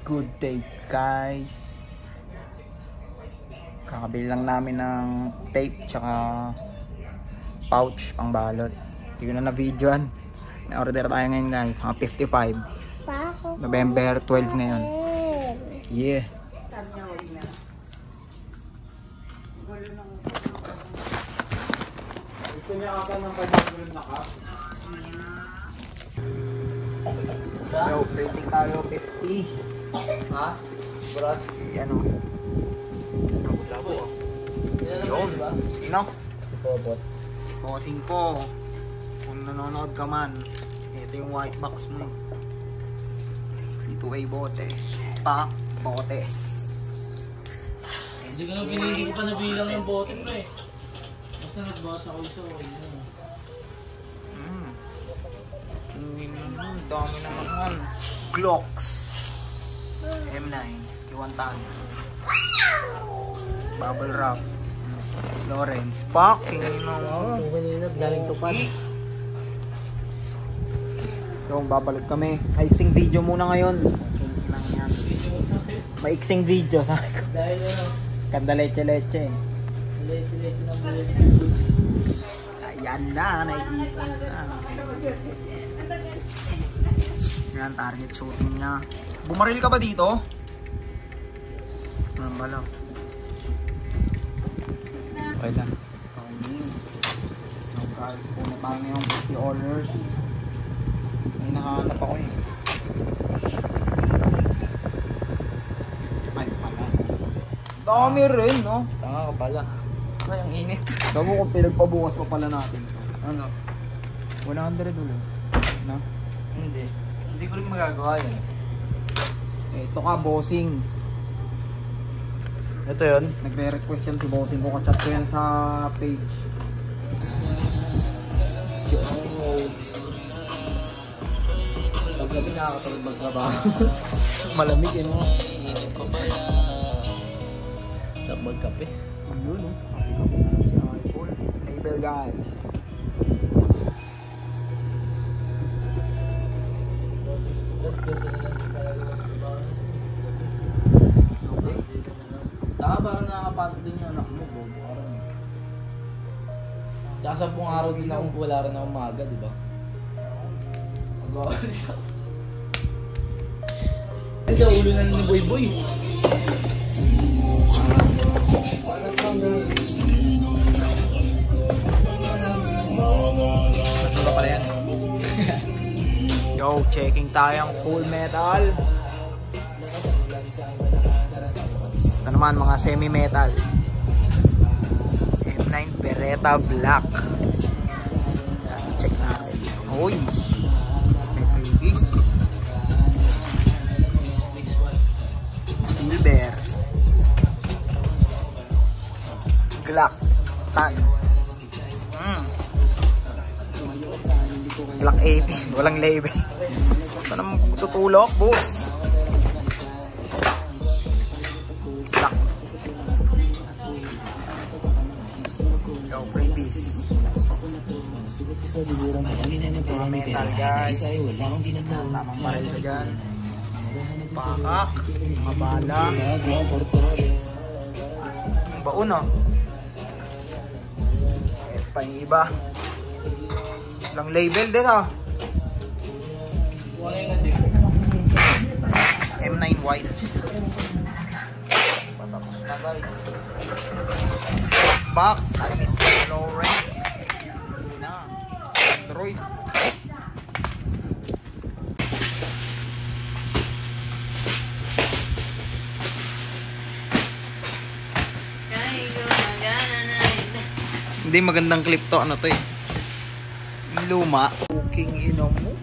Good tape guys. Kakabili lang namin ng tape tsaka pouch pang balot. Hindi ko na na-videoan. Na-order tayo ngayon guys, mga 55. November 12 ngayon. Yeah. Gusto niya ka ng kanyang na cup? Yo, rating tayo 50. Ha? Burat? Yan o. Labo-labo o. Yun. Sino? Si Popot. Posing po. Kung nanonood ka man, ito yung white box mo. C2A Botes. Pack Botes. Hindi ko na pinili ko pa na bilang yung bote mo eh. Basta nagbasa ko isa o yun. Dami naman. Glocks M9 Iwantan Bubble Wrap Lawrence Packing Kanina galing tupad. Yung babalot kami. Maiksing video muna ngayon. Maiksing video sabi ko. Dahil ano? Kanda leche-leche. Leche-leche na buhay. Ayan na, naiipon na. Yan, target shooting niya. Bumaril ka ba dito? Ano ba lang? Okay lang. Okay guys, puno tayo ngayong 50 orders. May nakahanap ako eh. Ay pala. Dami rin no? Tanga ka pala. Ay ang init. Damo kung pinagpabukas pa pala natin. Ano? 100 ulit. No? Hindi. Hindi ko rin magagawa yun. Ito ka, bossing. Ito yun? Nagre-request yan si bossing ko. Kachat ko yan sa page. Paggabi nakakatulog magtrabaho. Malamig eh, no? Sa magkape. Ano, no? Kape-kape na lang sa iPhone. Label, guys. Parang nakakapasok din yung anak mo, bobo ka rin. Tsaka 10 araw din akong wala rin akong maaga, di ba? Magawa siya. Sa ulo na ni Boy Boy. Masok pa pala yan. Yo, checking tayong full metal. Ito naman mga semi-metal. M9 Beretta Black. Check natin. Uy! May freebies. Silver. Glock Tan. Black 80. Walang label. Ito naman tutulok, boss. Metal guys, tamang baril na dyan, pakak, mabala, baon o, ito pa yung iba, lang label din o, M9 white, patapos na guys, back, at Mr. Lawrence, na, Android. Hindi magandang clip to, ano to eh. Luma. Cooking inom mo.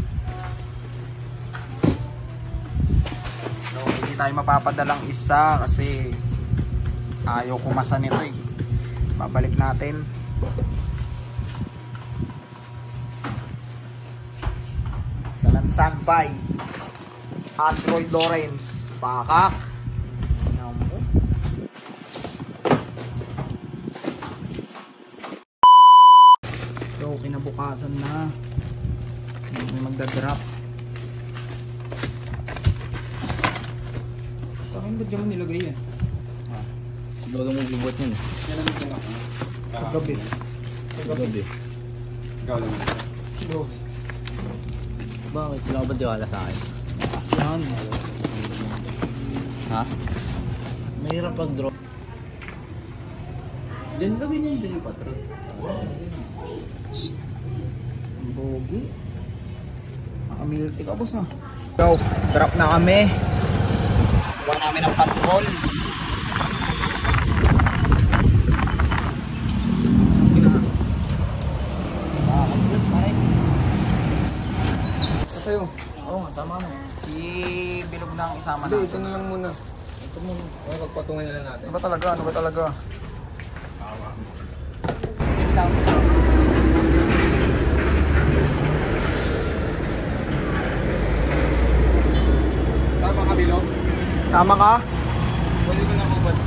So, hindi tayo mapapadalang isa kasi ayaw kumasa nito eh. Babalik natin. Salansagpay. Android Lawrence. Pakak. Inom mo. So, kinabukasan na. May magdadrop. ba't dyan mo nilagay yan? Siguro mo gubot yun. Yan ang tingnan ko. Kagabi. Gabi. Ikaw lang. Silo. Bakit? Wala ka ba tiwala sa akin? Yan. Ha? Mahirap pag-draw. Diyan lagay niya yung patron. Bogi. Nakamilti ka, boss na. So, drop na kami. Buwan namin ang patrol. Sa'yo. Oo nga, tama na. Si Bilog na ang isama Hindi, natin. ito na lang muna. Ito mo. Okay, pagpatungan na lang natin. Ano ba talaga? Ano ba talaga? Tama ka, Bilog? Sama ka? Pwede ko na kubad.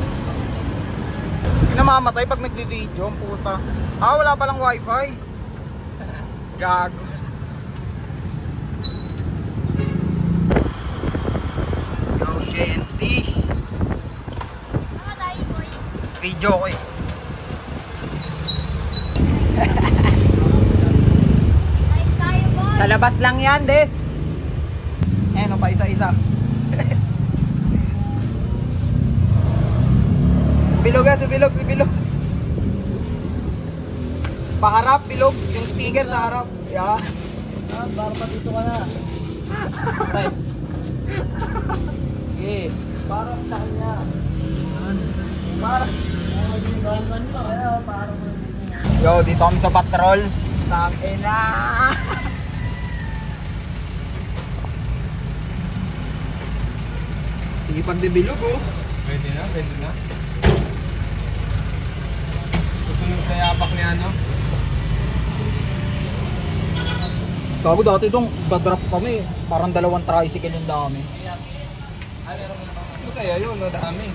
Hindi namamatay pag nagbi-video, ang puta. Ah, wala palang wifi. Gago. Yo, JNT. Video ko eh. Sa labas lang yan, Des. Ano pa isa-isa. Bilog si Bilog, si Bilog. Paharap, Bilog. Yung sticker sa harap. Yeah. Ah, para dito ka na. Right. Okay. Parang sa kanya. Parang. Yo, dito kami sa patrol. Tangina. Sige pag di Bilog oh. Pwede na, pwede na. Susunod sa yapak ni ano? Gago dati itong dadrop kami. Parang dalawang tricycle yung dami. Masaya yun, no? Dami.